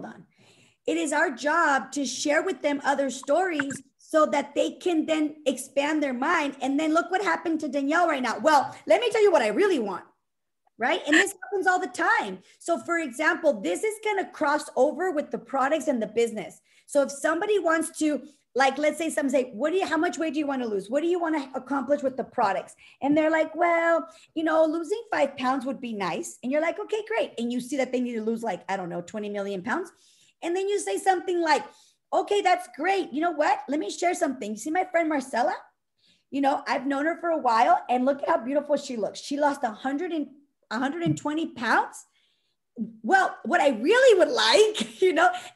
on. It is our job to share with them other stories so that they can then expand their mind. And then look what happened to Danielle right now. Well, let me tell you what I really want, right? And this happens all the time. So for example, this is going to cross over with the products and the business. So if somebody wants to, like, let's say some say, how much weight do you want to lose? What do you want to accomplish with the products? And they're like, well, losing 5 pounds would be nice. And you're like, okay, great. And you see that they need to lose like, I don't know, 20 million pounds. And then you say something like, okay, that's great. You know what? Let me share something. You see my friend Marcella? I've known her for a while and look at how beautiful she looks. She lost 120 pounds. Well, what I really would like,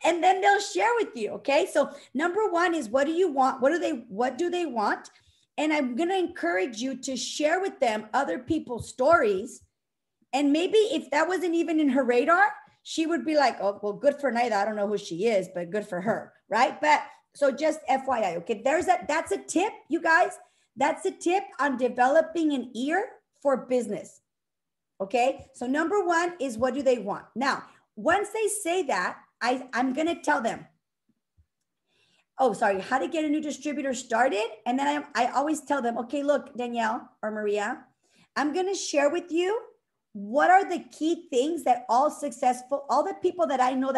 and then they'll share with you. Okay. So number one is, what do you want? What do they want? And I'm going to encourage you to share with them other people's stories. And maybe if that wasn't even in her radar, she would be like, oh, well, good for Naida. I don't know who she is, but good for her. Right. But so just FYI. Okay. That's a tip, you guys. That's a tip on developing an ear for business. Okay, so number one is, what do they want? Now, once they say that, I'm going to tell them, how to get a new distributor started. And then I always tell them, okay, look, Danielle or Maria, I'm going to share with you what are the key things that all the people that I know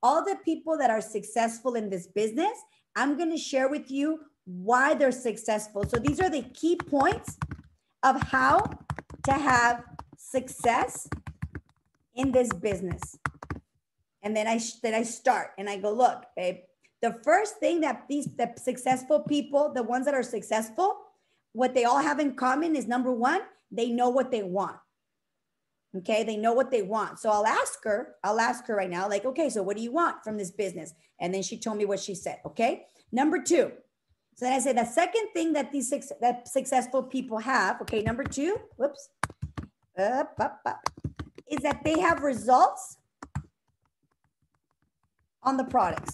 all the people that are successful in this business, I'm going to share with you why they're successful. So these are the key points of how to have success in this business. And then I start and I go, look, babe, the first thing that the successful people, the ones that are successful, what they all have in common is, number one, they know what they want. Okay, they know what they want. So I'll ask her right now, like, okay, so what do you want from this business? And then she told me what she said. Okay, number two. So then I say the second thing that that successful people have, okay, number two, is that they have results on the products.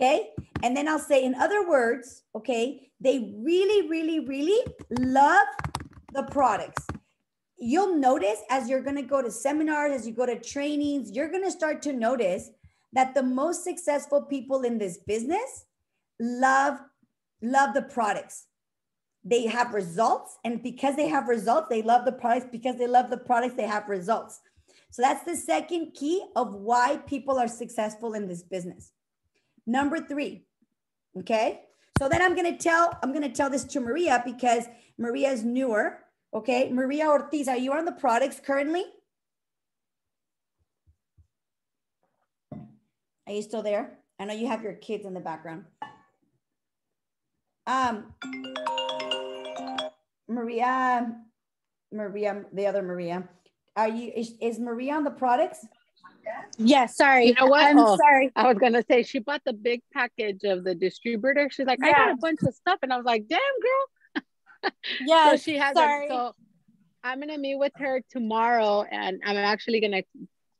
Okay, and then I'll say, in other words, okay, they really, really, really love the products. You'll notice as you're going to go to seminars, as you go to trainings, you're going to start to notice that the most successful people in this business love the products. They have results, and because they have results, they love the products. Because they love the products, they have results. So that's the second key of why people are successful in this business. Number three, okay? So then I'm going to tell this to Maria, because Maria is newer. Okay, Maria Ortiz, are you on the products currently? Are you still there? I know you have your kids in the background. Maria, the other Maria, is Maria on the products? Yes, sorry. You know what? I'm sorry. I was gonna say, she bought the big package of the distributor. She's like, I got a bunch of stuff, and I was like, damn, girl. Yeah, so she has it. So I'm gonna meet with her tomorrow, and I'm actually gonna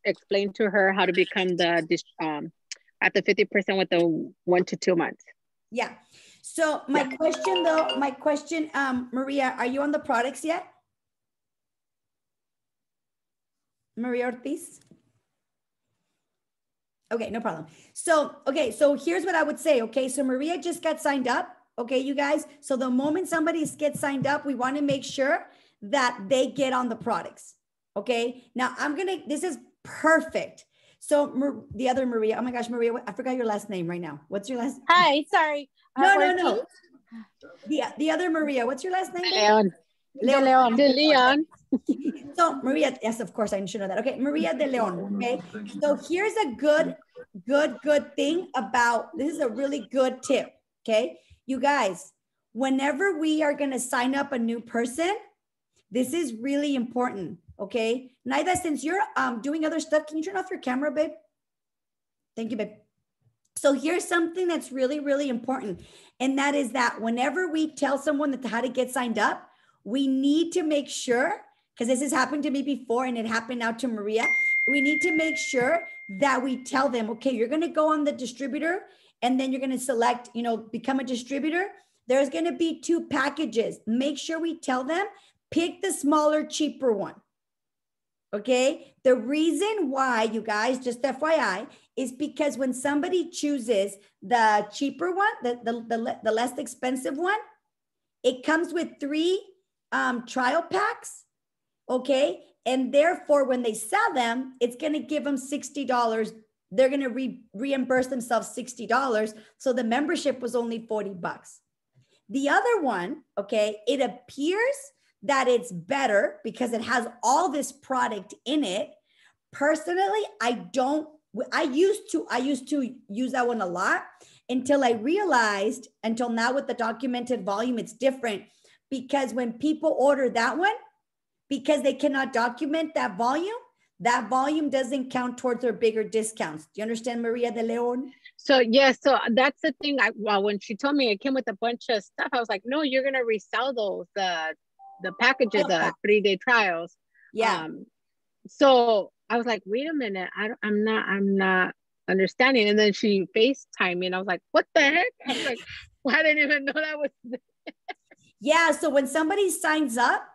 explain to her how to become at the 50% with the 1 to 2 months. Yeah. So my question, Maria, are you on the products yet? Maria Ortiz? Okay, no problem. So here's what I would say. Okay, so Maria just got signed up. Okay, you guys. So the moment somebody gets signed up, we want to make sure that they get on the products. Okay, now this is perfect. So the other Maria, oh my gosh, Maria, I forgot your last name right now. What's your last name? Hi, sorry. No. The other Maria, what's your last name? Leon. So Maria, yes, of course, I should know that. Okay, Maria de Leon, okay? So here's a good thing about, this is a really good tip, okay? You guys, whenever we are gonna sign up a new person, this is really important, okay? Naida, since you're doing other stuff, can you turn off your camera, babe? Thank you, babe. So here's something that's really, really important. And that is that whenever we tell someone how to get signed up, we need to make sure, because this has happened to me before and it happened now to Maria, we need to make sure that we tell them, okay, you're going to go on the distributor and then you're going to select, become a distributor. There's going to be 2 packages. Make sure we tell them, pick the smaller, cheaper one. Okay. The reason why, you guys, just FYI, is because when somebody chooses the cheaper one, the less expensive one, it comes with 3 trial packs. Okay. And therefore, when they sell them, it's going to give them $60. They're going to reimburse themselves $60. So the membership was only $40. The other one, okay, it appears that it's better because it has all this product in it. Personally, I used to use that one a lot until I realized, until now with the documented volume, it's different, because when people order that one, because they cannot document that volume doesn't count towards their bigger discounts. Do you understand, Maria de Leon? So yes, so that's the thing. Well, when she told me it came with a bunch of stuff, I was like, no, you're gonna resell those, the packages, the 3-day trials. Yeah. So I was like, wait a minute, I'm not understanding. And then she FaceTimed me, and I was like, what the heck? I was like, well, I didn't even know that was. Yeah. So when somebody signs up,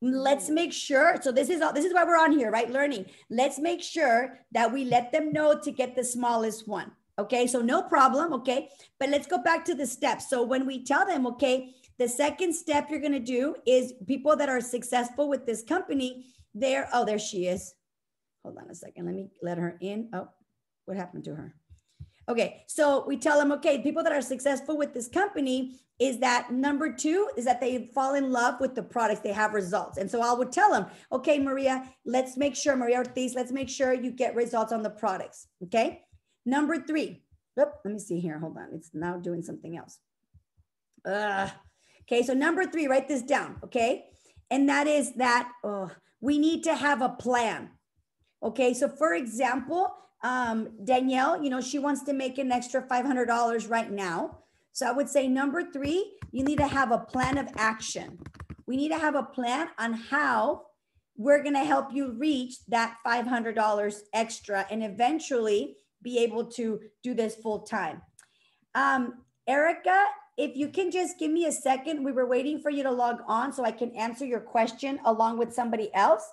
let's make sure. So this is why we're on here, right? Learning. Let's make sure that we let them know to get the smallest one. Okay. So no problem. Okay. But let's go back to the steps. So when we tell them, okay, the second step you're going to do is people that are successful with this company, there she is. Hold on a second. Let me let her in. Oh, what happened to her? Okay. So we tell them, okay, people that are successful with this company is that number 2 is that they fall in love with the products, they have results. And so I would tell them, okay, Maria, let's make sure, Maria Ortiz, let's make sure you get results on the products. Okay. Number 3, let me see here. Hold on. It's now doing something else. Okay. So number 3, write this down. Okay. And that is that we need to have a plan. Okay. So for example, Danielle, she wants to make an extra $500 right now. So I would say number 3, you need to have a plan of action. We need to have a plan on how we're going to help you reach that $500 extra and eventually be able to do this full time. Erica, if you can just give me a second, we were waiting for you to log on so I can answer your question along with somebody else.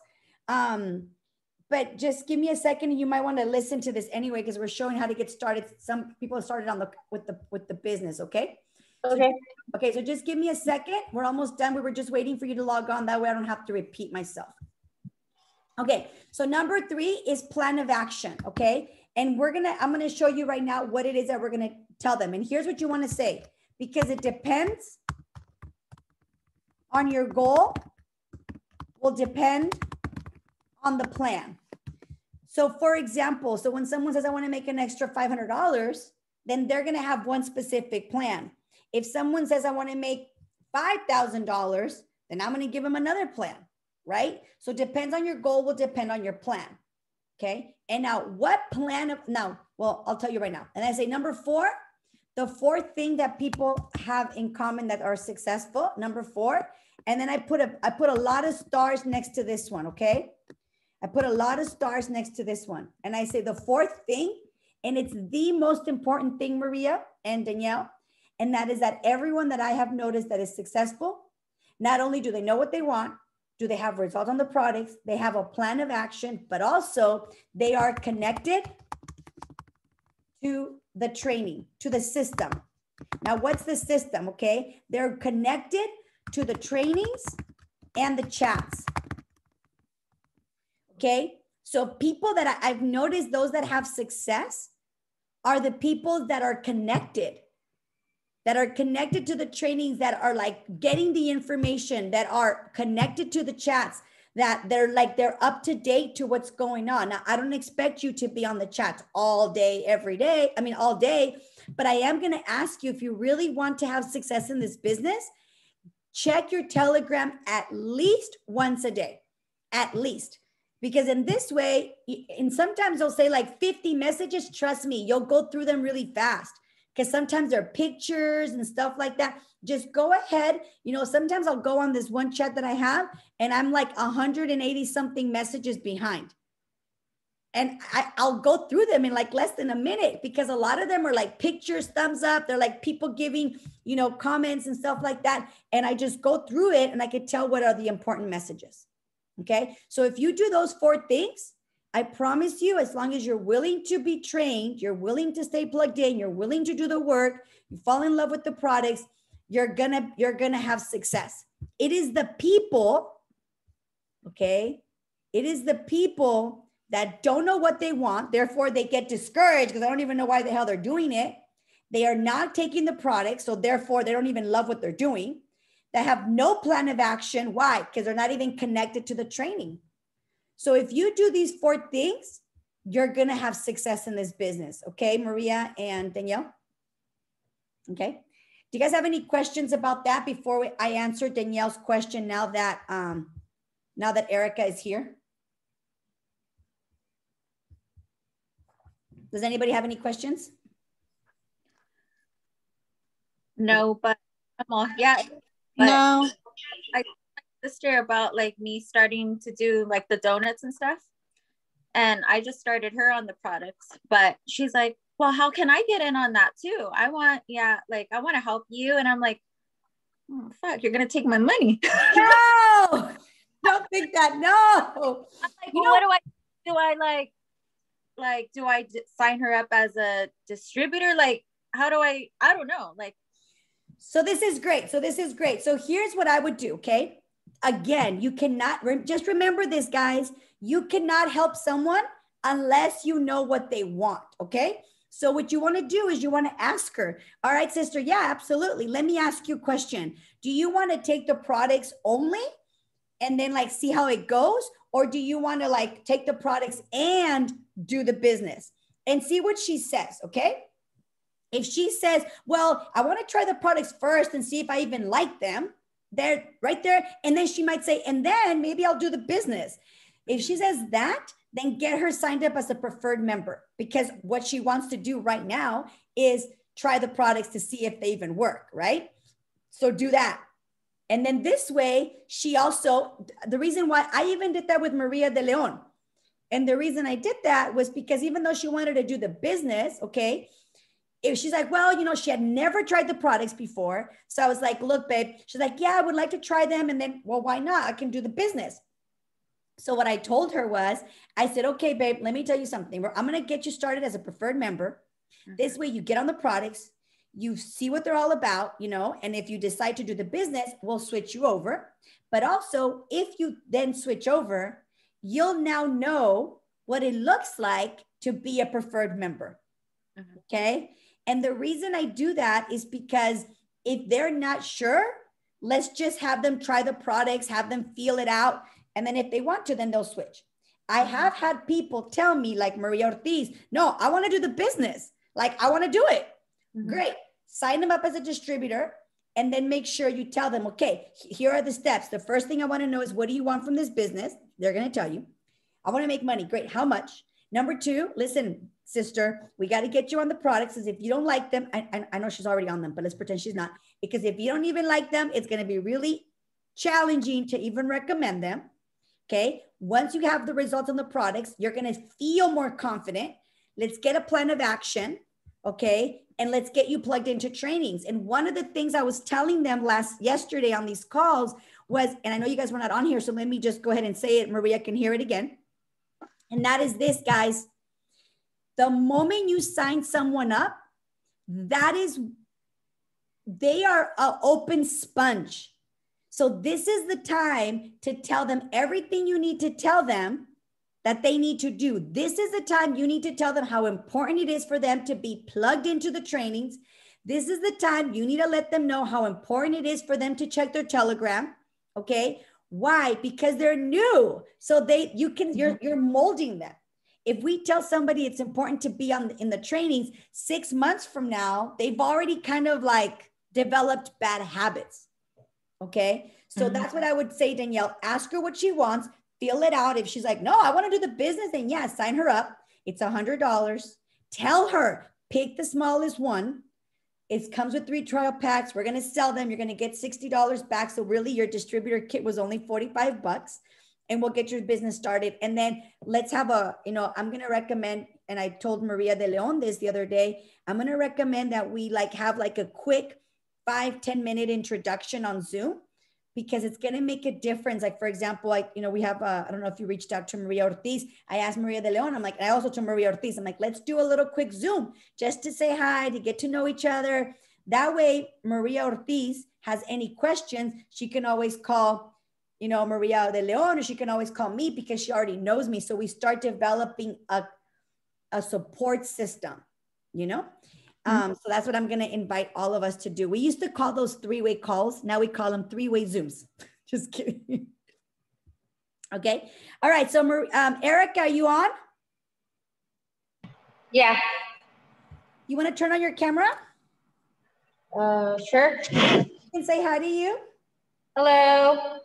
But just give me a second, and you might want to listen to this anyway, because we're showing how to get started. Some people started on with the business. Okay. Okay. So just give me a second. We're almost done. We were just waiting for you to log on. That way I don't have to repeat myself. Okay. So number 3 is plan of action. Okay. And I'm going to show you right now what it is that we're going to tell them. And here's what you want to say, because it depends on your goal, will depend on the plan. So for example, so when someone says, I want to make an extra $500, then they're going to have one specific plan. If someone says, I want to make $5,000, then I'm going to give them another plan, right? So it depends on your goal, will depend on your plan. Okay. And now I'll tell you right now. And I say number 4, the 4th thing that people have in common that are successful, number 4. And then I put a lot of stars next to this one. Okay. I put a lot of stars next to this one. And I say the 4th thing, and it's the most important thing, Maria and Danielle, and that is that everyone that I have noticed that is successful, not only do they know what they want, do they have results on the products, they have a plan of action, but also they are connected to the training, to the system. Now, what's the system? Okay. They're connected to the trainings and the chats. Okay. So people that I've noticed, those that have success are the people that are connected to the trainings, that are like getting the information, that are connected to the chats, that they're up to date to what's going on. Now, I don't expect you to be on the chats all day, every day. I mean, all day, but I am going to ask you, if you really want to have success in this business, check your Telegram at least once a day, at least. Because in this way, and sometimes they'll say like 50 messages, trust me, you'll go through them really fast, because sometimes there are pictures and stuff like that. Just go ahead. Sometimes I'll go on this one chat that I have, and I'm like 180 something messages behind. And I'll go through them in like less than a minute, because a lot of them are like pictures, thumbs up. They're like people giving, comments and stuff like that. And I just go through it, and I could tell what are the important messages. Okay. So if you do those 4 things, I promise you, as long as you're willing to be trained, you're willing to stay plugged in, you're willing to do the work, you fall in love with the products, you're gonna have success. It is the people, okay? It is the people that don't know what they want, therefore they get discouraged because I don't even know why the hell they're doing it. They are not taking the product, so therefore they don't even love what they're doing. They have no plan of action. Why? Because they're not even connected to the training. So if you do these 4 things, you're going to have success in this business. Okay, Maria and Danielle? Okay. Do you guys have any questions about that before I answer Danielle's question now that Erica is here? Does anybody have any questions? No, but yeah. But No. I told my sister about like me starting to do like the donuts and stuff. And I just started her on the products, but she's like, well, how can I get in on that too? I want to help you. And I'm like, oh, fuck, you're going to take my money. No, don't think that. No. I'm like, well, what do I sign her up as a distributor? Like, how do I don't know. Like, so this is great. So here's what I would do. Okay. Again, you cannot just remember this, guys. You cannot help someone unless you know what they want. Okay. So what you want to do is you want to ask her, all right, sister. Yeah, absolutely. Let me ask you a question. Do you want to take the products only and then like see how it goes? Or do you want to like take the products and do the business and see what she says? Okay. If she says, well, I want to try the products first and see if I even like them, they're right there. And then she might say, and then maybe I'll do the business. If she says that, then get her signed up as a preferred member, because what she wants to do right now is try the products to see if they even work, right? So do that. And then this way, she also, the reason why I even did that with Maria de Leon. And the reason I did that was because even though she wanted to do the business, okay, if she's like, well, you know, she had never tried the products before. So I was like, look, babe, she's like, yeah, I would like to try them. And then, well, why not? I can do the business. So what I told her was, I said, okay, babe, let me tell you something. I'm going to get you started as a preferred member. This way you get on the products, you see what they're all about, you know, and if you decide to do the business, we'll switch you over. But also if you then switch over, you'll now know what it looks like to be a preferred member. Okay. And the reason I do that is because if they're not sure, let's just have them try the products, have them feel it out. And then if they want to, then they'll switch. I have had people tell me like Maria Ortiz, no, I want to do the business. Like, I want to do it. Great. Sign them up as a distributor and then make sure you tell them, okay, here are the steps. The first thing I want to know is, what do you want from this business? They're going to tell you. I want to make money. Great. How much? Number 2, listen, sister, we got to get you on the products, because if you don't like them, I know she's already on them, but let's pretend she's not, because if you don't even like them, it's going to be really challenging to even recommend them. Okay. Once you have the results on the products, you're going to feel more confident. Let's get a plan of action. Okay. And let's get you plugged into trainings. And one of the things I was telling them yesterday on these calls was, and I know you guys were not on here, so let me just go ahead and say it. Maria can hear it again. And that is this, guys. The moment you sign someone up, they are an open sponge. So this is the time to tell them everything you need to tell them that they need to do. This is the time you need to tell them how important it is for them to be plugged into the trainings. This is the time you need to let them know how important it is for them to check their Telegram. Okay. Why? Because they're new. So you're molding them. If we tell somebody it's important to be in the trainings, 6 months from now, they've already kind of like developed bad habits. Okay. So that's what I would say, Danielle. Ask her what she wants, feel it out. If she's like, no, I want to do the business, then yeah, sign her up. It's $100. Tell her, pick the smallest one. It comes with 3 trial packs. We're going to sell them. You're going to get $60 back. So really your distributor kit was only $45, and we'll get your business started. And then let's have I'm going to recommend, and I told Maria de Leon this the other day, I'm going to recommend that we have a quick 5-10 minute introduction on Zoom, because it's going to make a difference. Like, for example, like, you know, we have, I don't know if you reached out to Maria Ortiz. I asked Maria de Leon, I'm like, and I also to Maria Ortiz, I'm like, let's do a little quick Zoom just to say hi, to get to know each other. That way, Maria Ortiz has any questions, she can always call, you know, Maria de Leon, or she can always call me because she already knows me. So we start developing a support system, you know? So that's what I'm going to invite all of us to do. We used to call those three-way calls. Now we call them three-way Zooms. Just kidding. Okay. All right. So Erica, are you on? Yeah. You want to turn on your camera? Sure. I can say hi to you. Hello.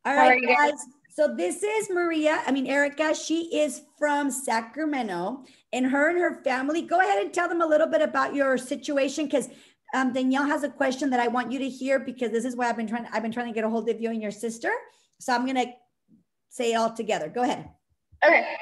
All right, guys. So this is Erica. She is from Sacramento, and her family. Go ahead and tell them a little bit about your situation, because Danielle has a question that I want you to hear, because this is why I've been trying to get a hold of you and your sister. So I'm gonna say it all together. Go ahead. Okay.